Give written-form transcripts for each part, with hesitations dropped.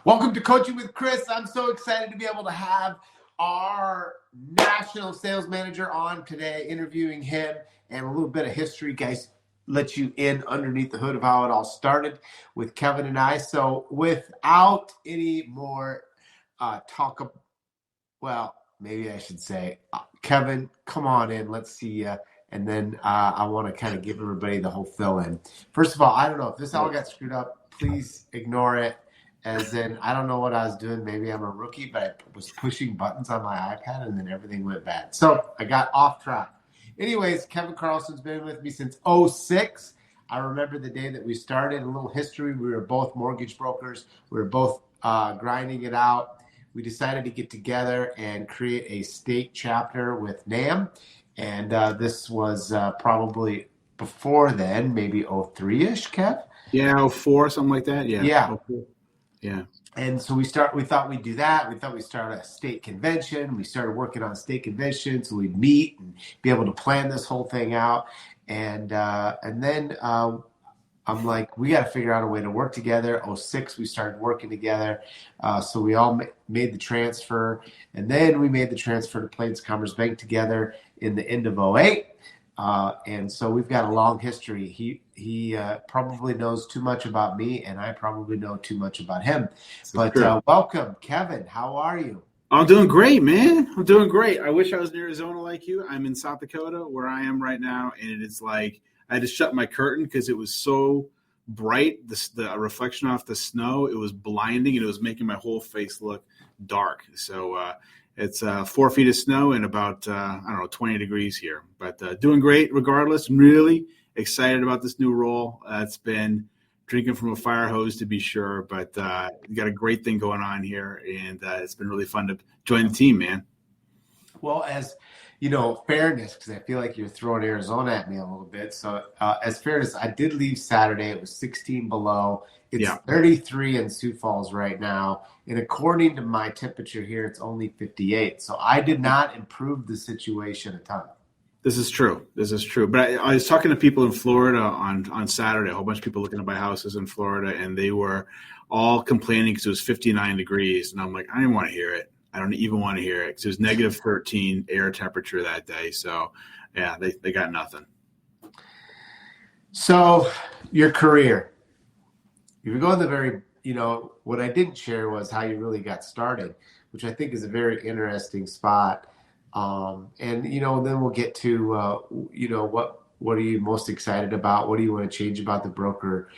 Welcome to Coaching with Chris. I'm so excited to be able to have our national sales manager on today, interviewing him, and a little bit of history, guys, let you in underneath the hood of how it all started with Kevin and I. So without any more talk, well, maybe I should say, Kevin, come on in. Let's see you. And then I want to kind of give everybody the whole fill in. First of all, I don't know if this all got screwed up. Please ignore it. As in, I don't know what I was doing. Maybe I'm a rookie, but I was pushing buttons on my iPad and then everything went bad. So I got off track. Anyways, Kevin Carlson's been with me since 2006. I remember the day that we started. A little history. We were both mortgage brokers. We were both grinding it out. We decided to get together and create a state chapter with NAM. And this was probably before then, maybe 03-ish, Kev? Yeah, 04, something like that. Yeah. 04. Yeah. And so we thought we'd do that. We thought we'd start a state convention. We started working on state convention so we'd meet and be able to plan this whole thing out. And then I'm like, we got to figure out a way to work together. 06, we started working together. So we all made the transfer. And then we made the transfer to Plains Commerce Bank together in the end of 08. And so we've got a long history. He probably knows too much about me, and I probably know too much about him. But welcome, Kevin. How are you? I'm doing great, man. I'm doing great. I wish I was in Arizona like you. I'm in South Dakota where I am right now, and it's like I had to shut my curtain because it was so bright. The reflection off the snow, it was blinding, and it was making my whole face look dark. So it's 4 feet of snow and about, 20 degrees here. But doing great regardless. I'm really excited about this new role. It's been drinking from a fire hose to be sure. But you got a great thing going on here. And it's been really fun to join the team, man. Well, as you know, fairness, because I feel like you're throwing Arizona at me a little bit. So as fairness, I did leave Saturday. It was 16 below. It's 33 in Sioux Falls right now. And according to my temperature here, it's only 58. So I did not improve the situation a ton. This is true. But I was talking to people in Florida on Saturday, a whole bunch of people looking to buy houses in Florida, and they were all complaining because it was 59 degrees. And I'm like, I didn't want to hear it. I don't even want to hear it because it was negative 13 air temperature that day. So, yeah, they got nothing. So your career. If you go in the very, what I didn't share was how you really got started, which I think is a very interesting spot. And then we'll get to, what are you most excited about? What do you want to change about the broker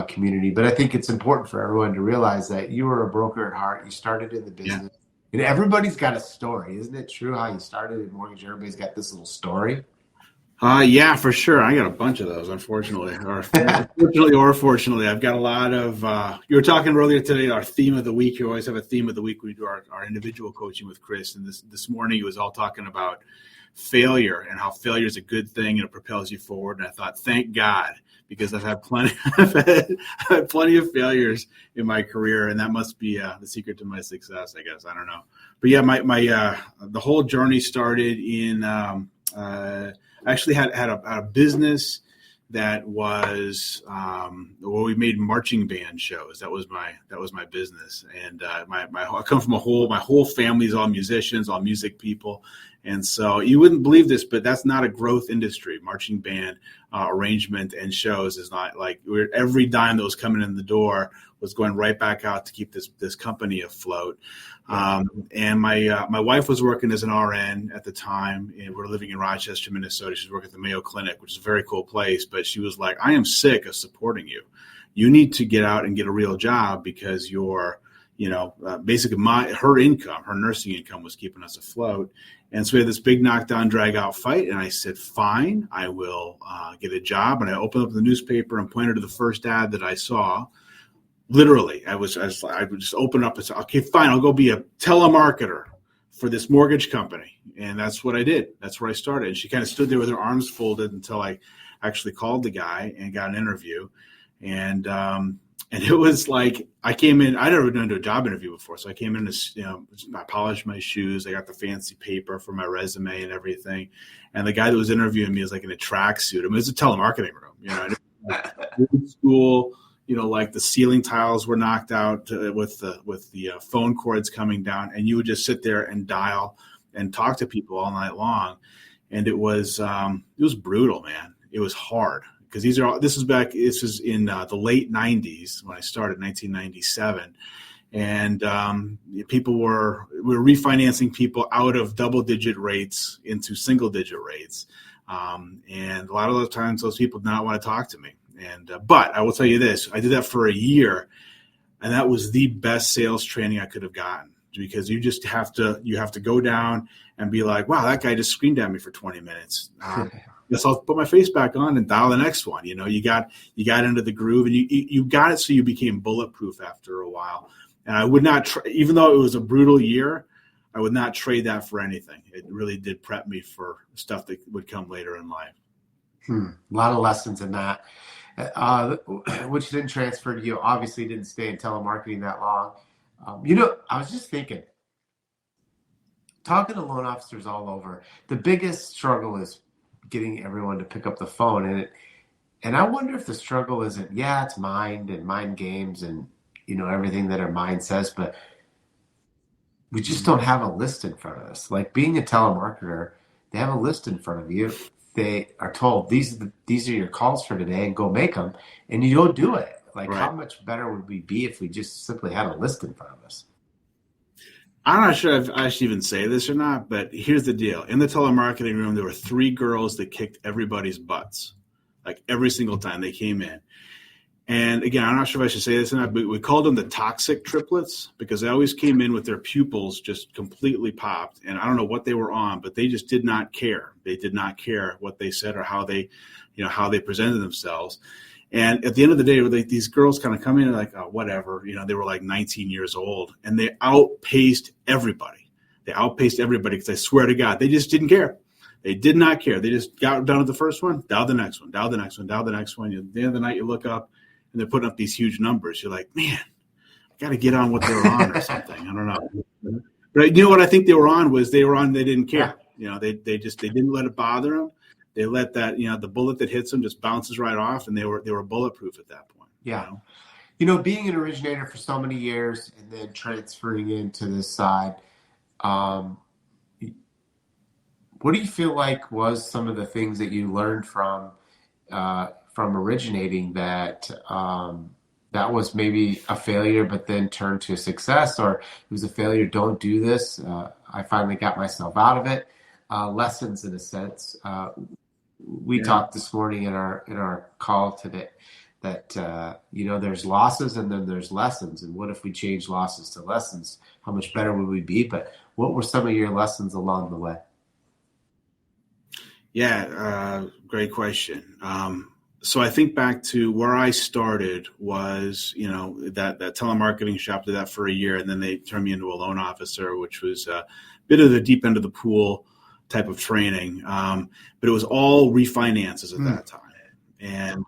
community? But I think it's important for everyone to realize that you were a broker at heart. You started in the business. Yeah. And everybody's got a story. Isn't it true how you started in mortgage? Everybody's got this little story. Yeah, for sure. I got a bunch of those, unfortunately. Or fortunately, I've got a lot of you were talking earlier today, our theme of the week. You always have a theme of the week when we do our individual coaching with Chris. And this morning he was all talking about failure and how failure is a good thing and it propels you forward. And I thought, thank God, because I've had plenty of failures in my career, and that must be the secret to my success, I guess. I don't know. But yeah, my the whole journey started in I actually had a business that was we made marching band shows. That was my business, and I come from my whole family is all musicians, all music people, and so you wouldn't believe this, but that's not a growth industry. Marching band arrangement and shows is not like every dime that was coming in the door was going right back out to keep this company afloat. And my wife was working as an RN at the time, and we're living in Rochester, Minnesota. She's working at the Mayo Clinic, which is a very cool place. But she was like, I am sick of supporting you. You need to get out and get a real job because you're, basically her income, her nursing income was keeping us afloat. And so we had this big knockdown, drag out fight. And I said, fine, I will get a job. And I opened up the newspaper and pointed to the first ad that I saw. Literally, I would just open up and say, okay, fine, I'll go be a telemarketer for this mortgage company. And that's what I did. That's where I started. And she kind of stood there with her arms folded until I actually called the guy and got an interview. And it was like I came in. I'd never done a job interview before, so I came in I polished my shoes. I got the fancy paper for my resume and everything. And the guy that was interviewing me was like in a tracksuit. I mean, it was a telemarketing room, old school, like the ceiling tiles were knocked out with the phone cords coming down, and you would just sit there and dial and talk to people all night long. And it was brutal, man. It was hard because this is in the late 90s when I started, 1997. And we were refinancing people out of double-digit rates into single-digit rates. And a lot of those times those people did not want to talk to me. But I will tell you this, I did that for a year, and that was the best sales training I could have gotten, because you just have to go down and be like, wow, that guy just screamed at me for 20 minutes. Guess I'll put my face back on and dial the next one. You got into the groove, and you got it, so you became bulletproof after a while. And I would not, even though it was a brutal year, I would not trade that for anything. It really did prep me for stuff that would come later in life. A lot of lessons in that, which didn't transfer to you. Obviously, didn't stay in telemarketing that long. I was just thinking, talking to loan officers all over, the biggest struggle is getting everyone to pick up the phone. And I wonder if the struggle isn't, it's mind and mind games and, everything that our mind says, but we just don't have a list in front of us. Like being a telemarketer, they have a list in front of you. They are told these are your calls for today, and go make them, and you don't do it. Like, right. How much better would we be if we just simply had a list in front of us? I'm not sure if I should even say this or not, but here's the deal. In the telemarketing room, there were 3 girls that kicked everybody's butts, like every single time they came in. And again, I'm not sure if I should say this or not, but we called them the toxic triplets because they always came in with their pupils just completely popped. And I don't know what they were on, but they just did not care. They did not care what they said or how they presented themselves. And at the end of the day, these girls kind of come in and like, oh, whatever. They were like 19 years old, and they outpaced everybody. Because I swear to God, they just didn't care. They did not care. They just got down to the first one, dial the next one, dial the next one, dial the next one. At the end of the night, you look up, and they're putting up these huge numbers. You're like, man, I got to get on what they're on or something. I don't know. But what I think they were on, they didn't care. They didn't let it bother them. They let that, the bullet that hits them just bounces right off, and they were bulletproof at that point. Yeah. Being an originator for so many years and then transferring into this side, what do you feel like was some of the things that you learned from originating that was maybe a failure, but then turned to success, or it was a failure, don't do this. I finally got myself out of it. Lessons in a sense. We talked this morning in our call today that, there's losses and then there's lessons. And what if we change losses to lessons? How much better would we be? But what were some of your lessons along the way? Yeah, great question. So I think back to where I started was, that telemarketing shop, did that for a year, and then they turned me into a loan officer, which was a bit of the deep end of the pool type of training. But it was all refinances at that time. And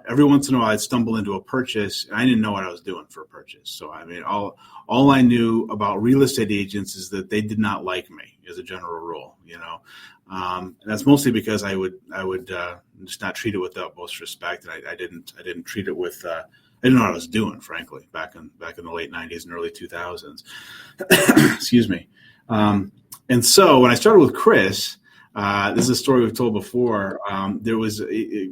every once in a while I'd stumble into a purchase, and I didn't know what I was doing for a purchase. So, all I knew about real estate agents is that they did not like me as a general rule, and that's mostly because I would just not treat it with the utmost respect. And I didn't treat it with, I didn't know what I was doing, frankly, back in the late 90s and early 2000s. Excuse me. And so when I started with Chris, this is a story we've told before.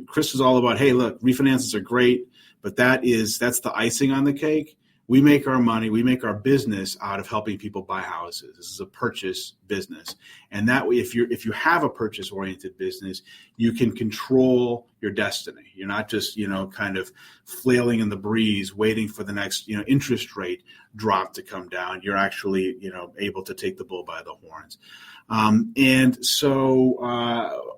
Chris was all about, hey, look, refinances are great, but that's the icing on the cake. We make our money, we make our business out of helping people buy houses. This is a purchase business. And that way, if you have a purchase-oriented business, you can control your destiny. You're not just, kind of flailing in the breeze, waiting for the next, interest rate drop to come down. You're actually, able to take the bull by the horns. And so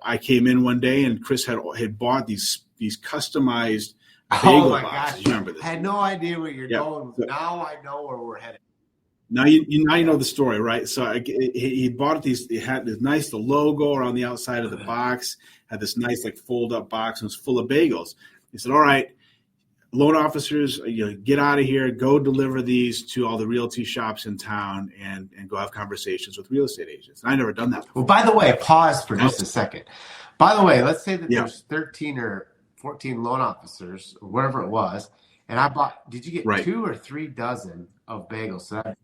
I came in one day, and Chris had bought these customized bagel boxes. You remember this? I had no idea where you're going. Now I know where we're headed. Now you know the story, right? So he bought these. It had the logo around the outside of the box. Had this nice fold up box, and it was full of bagels. He said, "All right, loan officers, get out of here. Go deliver these to all the realty shops in town, and go have conversations with real estate agents." And I never done that before. Well, by the way, pause for just a second. By the way, let's say that there's 13 or 14 loan officers, or whatever it was, And I bought, did you get Right. 2 or 3 dozen of bagels? So that,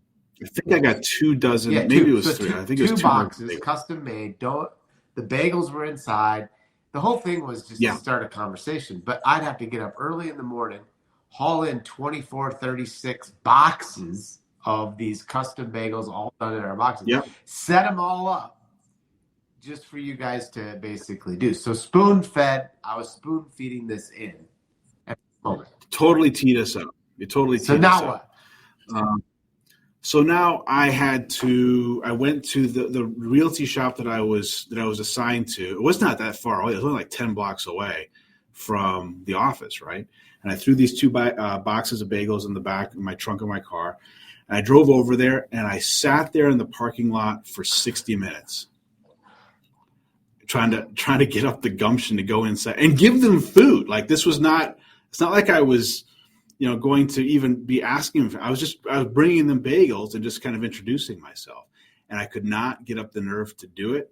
I think I got 2 dozen. yeah, Maybe it 2. was So 3. I think it was two 2 dozen boxes, bagels. custom made. The bagels were inside. The whole thing was just to Yeah. start a conversation. But I'd have to get up early in the morning, haul in 24, 36 boxes of these custom bagels, all done in our boxes, Yeah. set them all up just for you guys to basically do. So I was spoon feeding this in at the moment. Totally teed us up. You totally So teed us now up. what? So now I went to the realty shop that I was assigned to. It was not that far away. It was only like 10 blocks away from the office, right? And I threw these 2 boxes of bagels in the back of my trunk of my car. And I drove over there and I sat there in the parking lot for 60 minutes. Trying to get up the gumption to go inside and give them food. Like it's not like I was, going to even be asking them. I was bringing them bagels and just kind of introducing myself. And I could not get up the nerve to do it.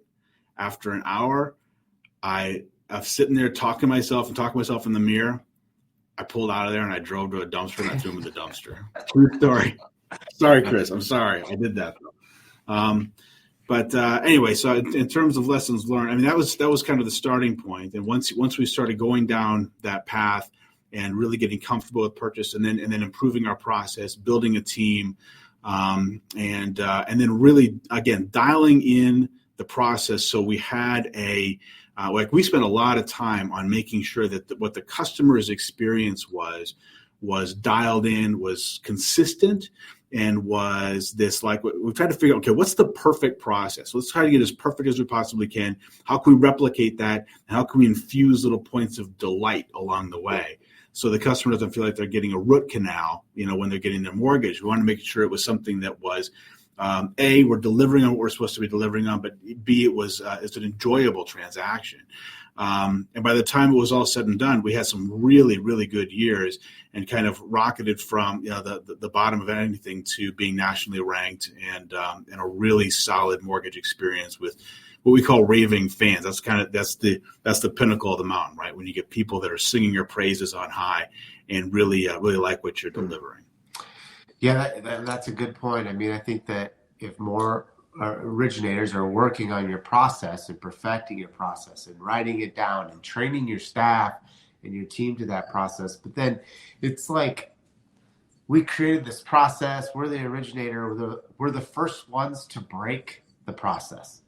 After an hour, I'm sitting there talking to myself in the mirror. I pulled out of there and I drove to a dumpster and I threw them in the dumpster. True story. Sorry, Chris. I'm sorry. I did that though. But anyway, so in terms of lessons learned, I mean, that was kind of the starting point. And once we started going down that path and really getting comfortable with purchase, and then improving our process, building a team, and then really again dialing in the process. So we had we spent a lot of time on making sure that what the customer's experience was dialed in, was consistent. And was this like we tried to figure out, okay, what's the perfect process? Let's try to get as perfect as we possibly can. How can we replicate that? And how can we infuse little points of delight along the way so the customer doesn't feel like they're getting a root canal, when they're getting their mortgage? We want to make sure it was something that was, A, we're delivering on what we're supposed to be delivering on, but B, it's an enjoyable transaction. And by the time it was all said and done, we had some really, really good years and kind of rocketed from the bottom of anything to being nationally ranked and a really solid mortgage experience with what we call raving fans. That's the pinnacle of the mountain, right? When you get people that are singing your praises on high and really like what you're delivering. Yeah, that's a good point. I mean, I think that if more originators are working on your process and perfecting your process and writing it down and training your staff and your team to that process, but then it's like we created this process, we're the originator, we're the first ones to break the process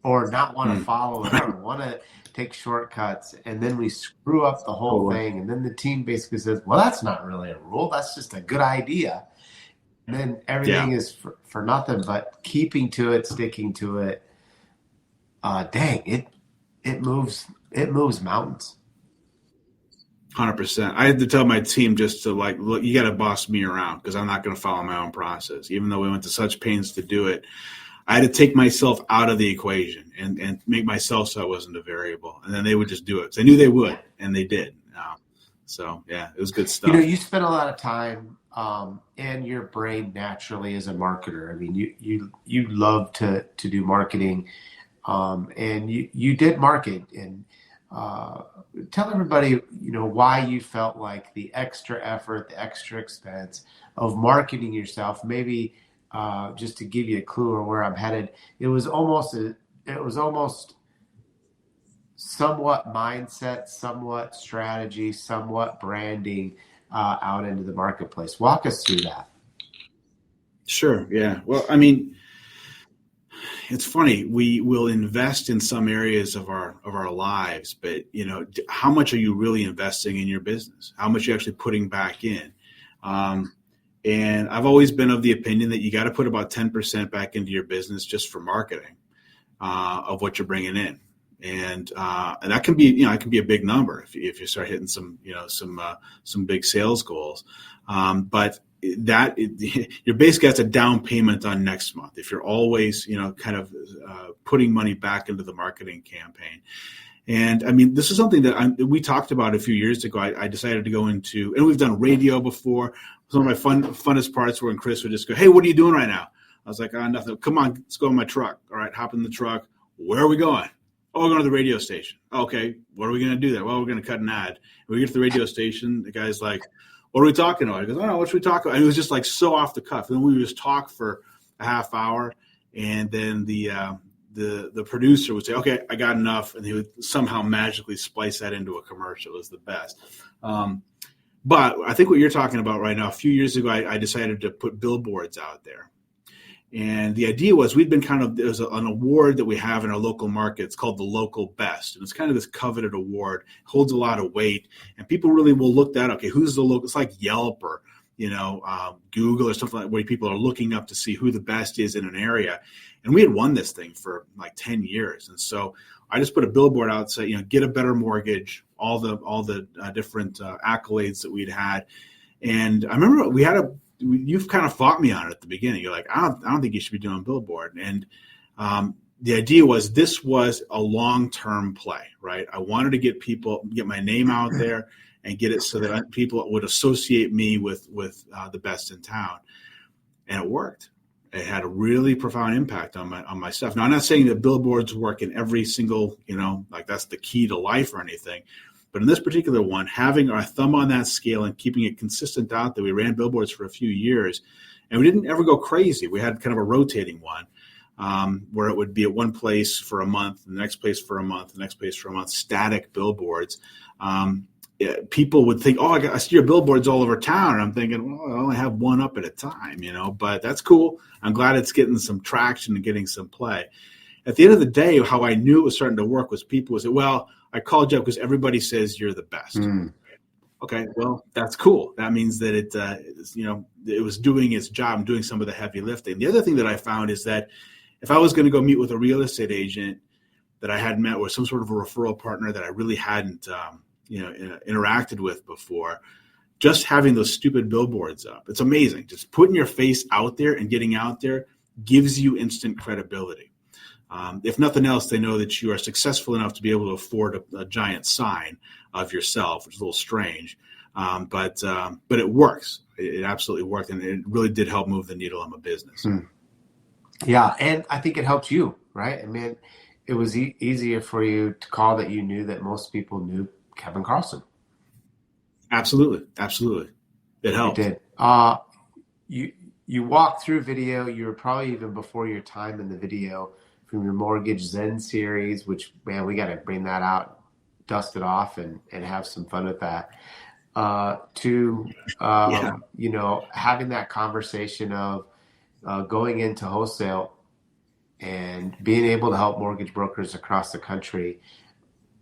or not want to follow it or want to take shortcuts, and then we screw up the whole thing, and then the team basically says, well, that's not really a rule, that's just a good idea. And then everything is for nothing, but keeping to it, sticking to it. Dang, it moves mountains. 100%. I had to tell my team just to look, you got to boss me around because I'm not going to follow my own process. Even though we went to such pains to do it, I had to take myself out of the equation and make myself so I wasn't a variable. And then they would just do it. They knew they would, and they did. So, yeah, it was good stuff. You spend a lot of time and your brain naturally as a marketer. I mean, you love to do marketing, and you did market. And tell everybody, why you felt like the extra effort, the extra expense of marketing yourself. Maybe just to give you a clue or where I'm headed, it was almost somewhat mindset, somewhat strategy, somewhat branding out into the marketplace. Walk us through that. Sure. Yeah. Well, I mean, it's funny. We will invest in some areas of our lives, but how much are you really investing in your business? How much are you actually putting back in? And I've always been of the opinion that you got to put about 10% back into your business just for marketing of what you're bringing in. And that can be, it can be a big number if you start hitting some big sales goals. But you're basically that's a down payment on next month. If you're always, kind of putting money back into the marketing campaign. And I mean, this is something that we talked about a few years ago. I decided to go into, and we've done radio before. Some of my funnest parts were when Chris would just go, "Hey, what are you doing right now?" I was like, "Nothing. Come on, let's go in my truck." All right, hop in the truck. Where are we going? Oh, we're going to the radio station. Okay, what are we going to do there? Well, we're going to cut an ad. We get to the radio station. The guy's like, what are we talking about? He goes, oh, what should we talk about? And it was just like so off the cuff. And then we would just talk for a half hour. And then the producer would say, okay, I got enough. And he would somehow magically splice that into a commercial. It was the best. But I think what you're talking about right now, a few years ago, I decided to put billboards out there. And the idea was there's an award that we have in our local market. It's called the Local Best. And it's kind of this coveted award, holds a lot of weight. And people really will look that, okay, who's the local? It's like Yelp or, Google or something like that, where people are looking up to see who the best is in an area. And we had won this thing for like 10 years. And so I just put a billboard out, say, get a better mortgage, all the different accolades that we'd had. And I remember you've kind of fought me on it at the beginning. You're like, I don't think you should be doing billboard. And the idea was this was a long-term play, right? I wanted to get my name out there and get it so that people would associate me with the best in town. And it worked. It had a really profound impact on my stuff. Now, I'm not saying that billboards work in every single, like that's the key to life or anything. But in this particular one, having our thumb on that scale and keeping it consistent out there, we ran billboards for a few years, and we didn't ever go crazy. We had kind of a rotating one where it would be at one place for a month, the next place for a month, the next place for a month, static billboards. People would think, oh, I see your billboards all over town. And I'm thinking, well, I only have one up at a time, but that's cool. I'm glad it's getting some traction and getting some play. At the end of the day, how I knew it was starting to work was people would say, well, I called you up because everybody says you're the best. Okay, well, that's cool. That means that it was doing its job and doing some of the heavy lifting. The other thing that I found is that if I was going to go meet with a real estate agent that I hadn't met or some sort of a referral partner that I really hadn't interacted with before, just having those stupid billboards up, it's amazing. Just putting your face out there and getting out there gives you instant credibility. If nothing else, they know that you are successful enough to be able to afford a giant sign of yourself, which is a little strange, but it works. It absolutely worked, and it really did help move the needle on my business. Yeah, and I think it helped you, right? I mean, it was easier for you to call that you knew that most people knew Kevin Carlson. Absolutely. It helped. It did. You walked through video. You were probably even before your time in the video from your Mortgage Zen series, which, man, we got to bring that out, dust it off, and have some fun with that. Having that conversation of going into wholesale and being able to help mortgage brokers across the country.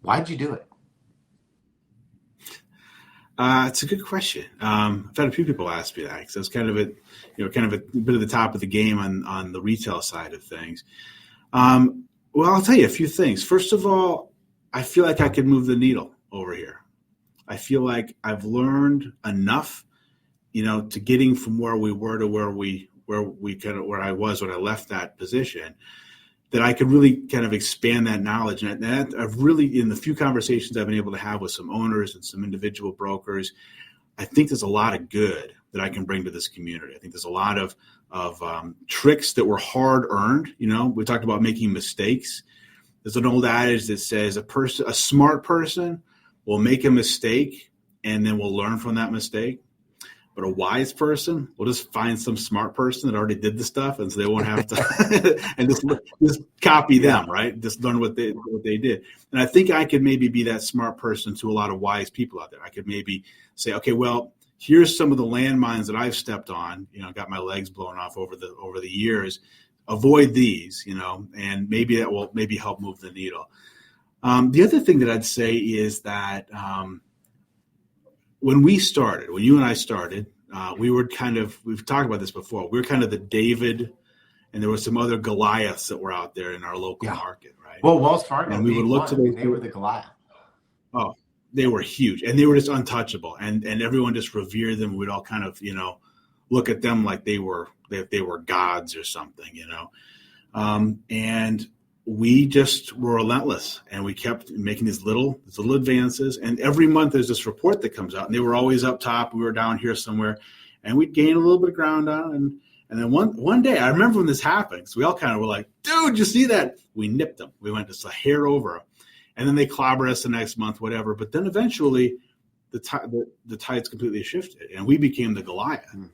Why'd you do it? It's a good question. I've had a few people ask me that because it's kind of a bit of the top of the game on the retail side of things. Well, I'll tell you a few things. First of all, I feel like I could move the needle over here. I feel like I've learned enough, to getting from where we were to where I was when I left that position, that I could really kind of expand that knowledge. And that I've really, in the few conversations I've been able to have with some owners and some individual brokers, I think there's a lot of good that I can bring to this community. I think there's a lot of tricks that were hard earned. We talked about making mistakes. There's an old adage that says a smart person will make a mistake and then will learn from that mistake. But a wise person will just find some smart person that already did the stuff, and so they won't have to and just copy them, right? Just learn what they did. And I think I could maybe be that smart person to a lot of wise people out there. I could maybe say, okay, well, here's some of the landmines that I've stepped on. Got my legs blown off over the years. Avoid these, and maybe that will help move the needle. The other thing that I'd say is that when you and I started, we've talked about this before. We were kind of the David, and there were some other Goliaths that were out there in our local market, right? Well, Wells Fargo, and we would look to them. They were the Goliath. Oh, they were huge, and they were just untouchable, and everyone just revered them. We'd all kind of, look at them like they were gods or something, and we just were relentless, and we kept making these little advances. And every month there's this report that comes out, and they were always up top. We were down here somewhere, and we'd gain a little bit of ground on it. And then one day, I remember when this happened, so we all kind of were like, dude, you see that? We nipped them. We went just a hair over them. And then they clobbered us the next month, whatever. But then eventually the tides completely shifted, and we became the Goliath. Mm.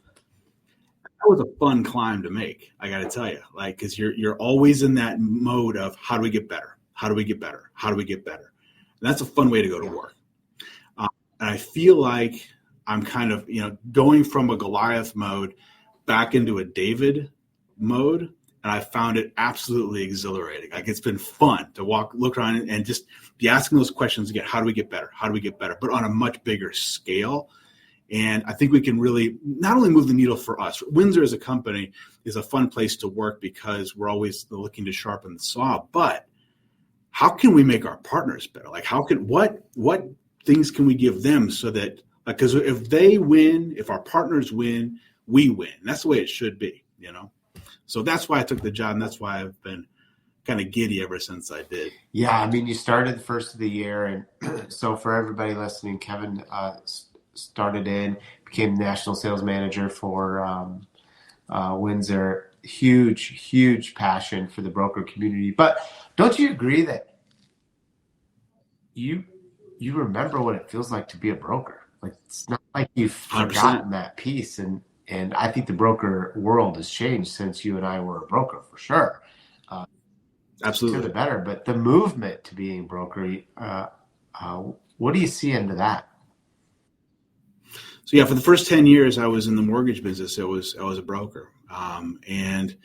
That was a fun climb to make. I got to tell you, like, because you're always in that mode of how do we get better? How do we get better? How do we get better? And that's a fun way to go to work. And I feel like I'm kind of, going from a Goliath mode back into a David mode. And I found it absolutely exhilarating. Like, it's been fun to look around and just be asking those questions again. How do we get better? How do we get better? But on a much bigger scale. And I think we can really not only move the needle for us. Windsor as a company is a fun place to work because we're always looking to sharpen the saw. But how can we make our partners better? Like, what things can we give them so that, because if they win, if our partners win, we win. And that's the way it should be, So that's why I took the job, and that's why I've been kind of giddy ever since I did. Yeah, I mean, you started the first of the year, and so for everybody listening, Kevin became national sales manager for Windsor. Huge passion for the broker community. But don't you agree that you remember what it feels like to be a broker? Like, it's not like you've forgotten 100%. that piece. And I think the broker world has changed since you and I were a broker, for sure. Absolutely. To the better. But the movement to being broker, what do you see into that? So yeah, for the first 10 years I was in the mortgage business. I was a broker, and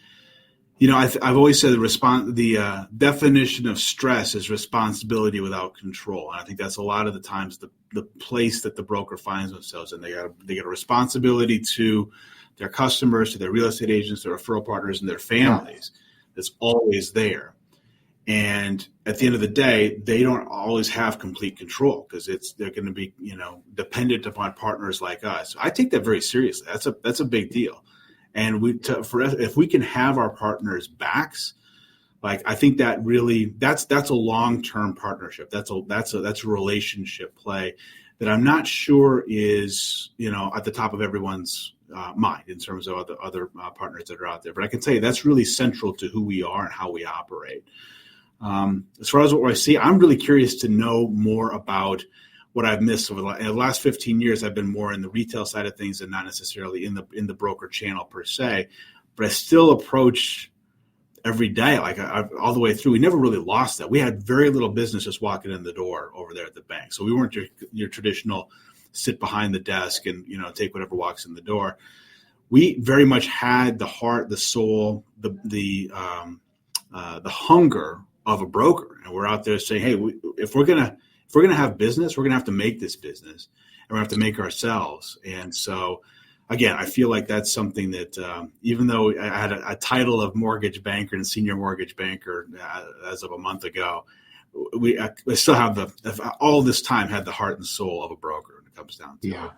I've always said the definition of stress is responsibility without control, and I think that's a lot of the times the place that the broker finds themselves in. They got a responsibility to their customers, to their real estate agents, their referral partners, and their families. That's always there. And at the end of the day, they don't always have complete control because they're going to be, dependent upon partners like us. I take that very seriously. That's a big deal. And if we can have our partners' backs, like, I think that really that's a long-term partnership. That's a relationship play that I'm not sure is at the top of everyone's mind in terms of other partners that are out there. But I can tell you that's really central to who we are and how we operate. As far as what I see, I'm really curious to know more about what I've missed over the last 15 years. I've been more in the retail side of things and not necessarily in the broker channel per se, but I still approach every day, like all the way through. We never really lost that. We had very little business just walking in the door over there at the bank. So we weren't your traditional sit behind the desk and, take whatever walks in the door. We very much had the heart, the soul, the hunger of a broker, and we're out there saying, hey, if we're gonna have business, we're gonna have to make this business, and we're gonna have to make ourselves. And so, again, I feel like that's something that even though I had a title of mortgage banker and senior mortgage banker as of a month ago, I still have all this time had the heart and soul of a broker when it comes down to it.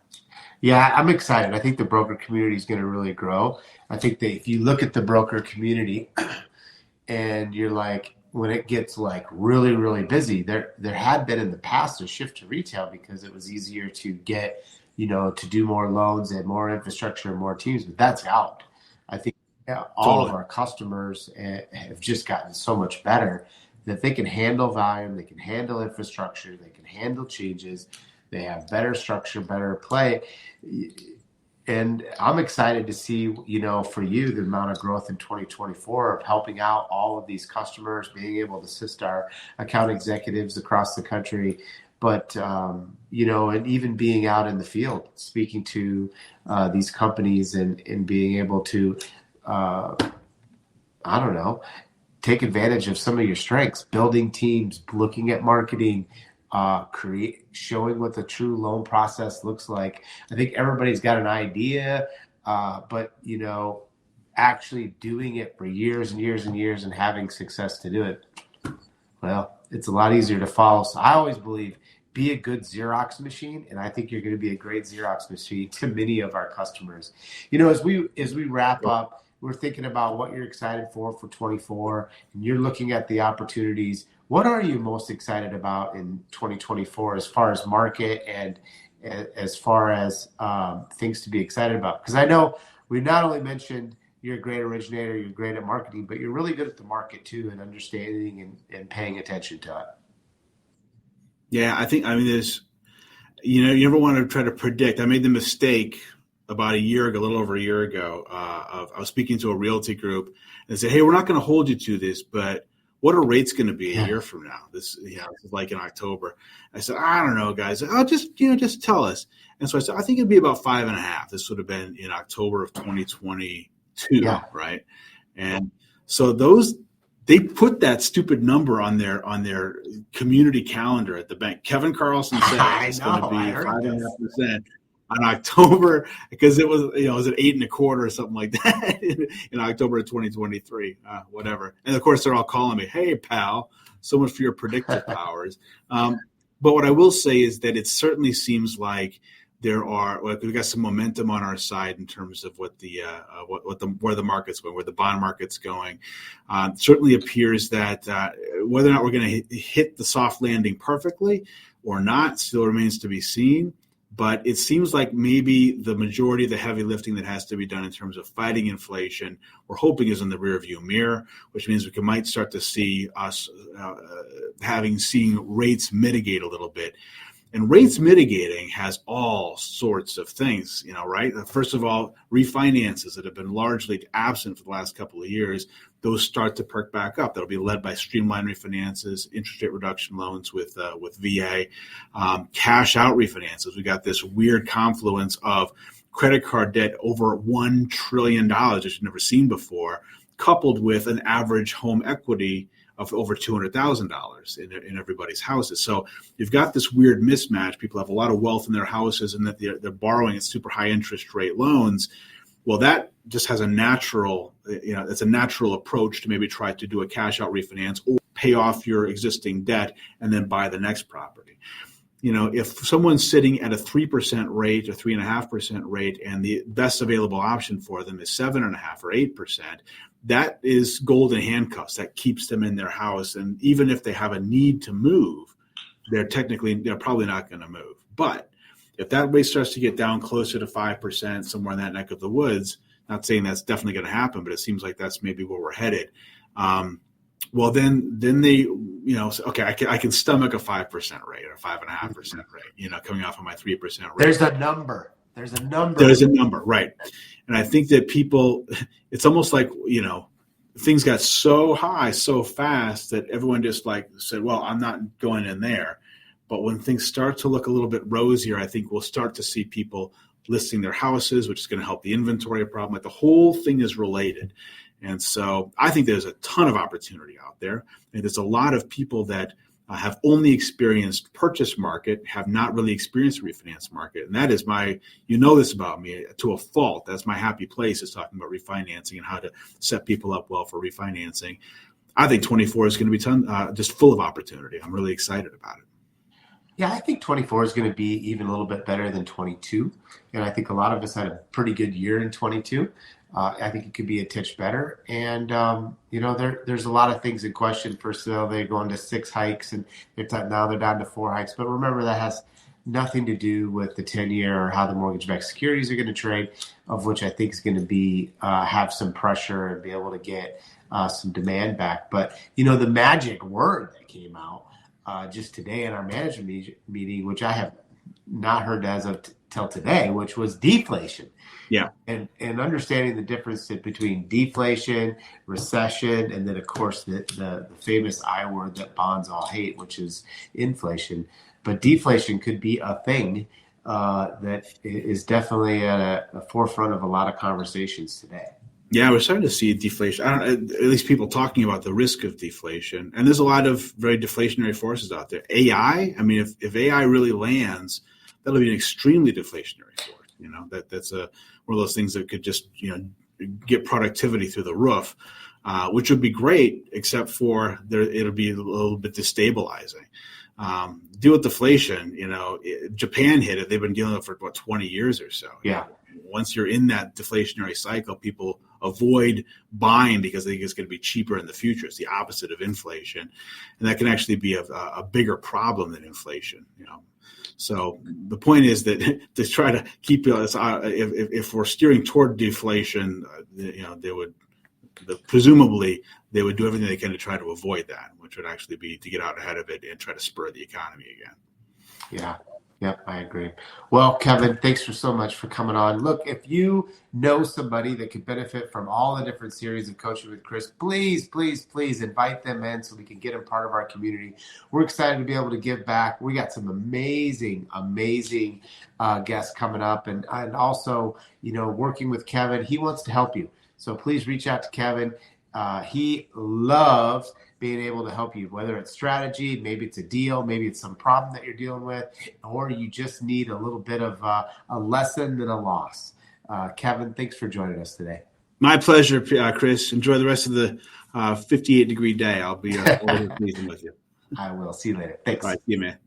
Yeah, I'm excited. I think the broker community is going to really grow. I think that if you look at the broker community and you're like, when it gets like really, really busy, there had been in the past a shift to retail because it was easier to get, to do more loans and more infrastructure and more teams, but that's out. I think all of our customers have just gotten so much better that they can handle volume, they can handle infrastructure, they can handle changes, they have better structure, better play. And I'm excited to see, for you, the amount of growth in 2024 of helping out all of these customers, being able to assist our account executives across the country, but, and even being out in the field, speaking to these companies and being able to, take advantage of some of your strengths, building teams, looking at marketing, showing what the true loan process looks like. I think everybody's got an idea, but actually doing it for years and years and years and having success to do it, well, it's a lot easier to follow. So I always believe, be a good Xerox machine, and I think you're going to be a great Xerox machine to many of our customers. As we wrap up, we're thinking about what you're excited for 24, and you're looking at the opportunities. What are you most excited about in 2024 as far as market and as far as things to be excited about? Because I know we not only mentioned you're a great originator, you're great at marketing, but you're really good at the market too and understanding and paying attention to it. Yeah, I mean, you never want to try to predict. I made the mistake about a year ago, a little over a year ago, I was speaking to a realty group and they said, hey, we're not going to hold you to this, but what are rates going to be a year from now? This is like in October. I said, I don't know, guys. Oh, just tell us. And so I said, I think it'd be about 5.5. This would have been in October of 2022, right? And so they put that stupid number on their community calendar at the bank. Kevin Carlson said it's going to be 5.5% on October, because it was at 8.25 or something like that in October of 2023, whatever. And of course, they're all calling me, hey, pal, so much for your predictive powers. But what I will say is that it certainly seems like we've got some momentum on our side in terms of where the market's going, where the bond market's going. Certainly appears that whether or not we're going to hit the soft landing perfectly or not still remains to be seen. But it seems like maybe the majority of the heavy lifting that has to be done in terms of fighting inflation, we're hoping is in the rearview mirror, which means we might start to see us seeing rates mitigate a little bit. And rates mitigating has all sorts of things, right? First of all, refinances that have been largely absent for the last couple of years, those start to perk back up. That'll be led by streamlined refinances, interest rate reduction loans with VA, cash out refinances. We got this weird confluence of credit card debt over $1 trillion, which you've never seen before, coupled with an average home equity of over $200,000 in everybody's houses. So you've got this weird mismatch. People have a lot of wealth in their houses and that they're borrowing at super high interest rate loans. Well, that just has it's a natural approach to maybe try to do a cash out refinance or pay off your existing debt and then buy the next property. If someone's sitting at a 3% rate or 3.5% rate and the best available option for them is 7.5 or 8%, that is golden handcuffs that keeps them in their house. And even if they have a need to move, they're probably not going to move. But if that rate starts to get down closer to 5%, somewhere in that neck of the woods, not saying that's definitely going to happen, but it seems like that's maybe where we're headed. Well, then they, okay, I can stomach a 5% rate or 5.5% rate, coming off of my 3% rate. There's a number. There's a number, right? And I think that people, it's almost like, things got so high so fast that everyone just said, well, I'm not going in there. But when things start to look a little bit rosier, I think we'll start to see people listing their houses, which is going to help the inventory problem. Like the whole thing is related. And so I think there's a ton of opportunity out there. And there's a lot of people that have only experienced purchase market, have not really experienced refinance market. And that is this about me to a fault. That's my happy place, is talking about refinancing and how to set people up well for refinancing. I think 24 is going to be just full of opportunity. I'm really excited about it. Yeah, I think 24 is going to be even a little bit better than 22. And I think a lot of us had a pretty good year in 22. I think it could be a titch better. And, there's a lot of things in question. First of all, they're going to 6 hikes, and now they're down to 4 hikes. But remember, that has nothing to do with the 10-year or how the mortgage-backed securities are going to trade, of which I think is going to be have some pressure and be able to get some demand back. But, the magic word that came out just today in our management meeting, which I have not heard as of till today, which was deflation. Yeah. And understanding the difference between deflation, recession, and then, of course, the famous I word that bonds all hate, which is inflation. But deflation could be a thing that is definitely at a forefront of a lot of conversations today. Yeah, we're starting to see deflation. At least people talking about the risk of deflation. And there's a lot of very deflationary forces out there. AI, I mean, if AI really lands, that'll be an extremely deflationary force. That's one of those things that could just, get productivity through the roof, which would be great, except for it'll be a little bit destabilizing. Deal with deflation, Japan hit it. They've been dealing with it for 20 years or so. Yeah. Once you're in that deflationary cycle, people avoid buying because they think it's going to be cheaper in the future. It's the opposite of inflation. And that can actually be a bigger problem than inflation, So the point is that to try to keep us, if we're steering toward deflation, presumably they would do everything they can to try to avoid that, which would actually be to get out ahead of it and try to spur the economy again. Yep, I agree. Well, Kevin, thanks for so much for coming on. Look, if you know somebody that could benefit from all the different series of Coaching with Chris, please, please, please invite them in so we can get them part of our community. We're excited to be able to give back. We got some amazing, amazing guests coming up, and also, working with Kevin. He wants to help you, so please reach out to Kevin. He loves being able to help you, whether it's strategy, maybe it's a deal, maybe it's some problem that you're dealing with, or you just need a little bit of a lesson and a loss. Kevin, thanks for joining us today. My pleasure, Chris. Enjoy the rest of the 58-degree day. I'll be meeting with you. I will. See you later. Thanks. All right, see you, man.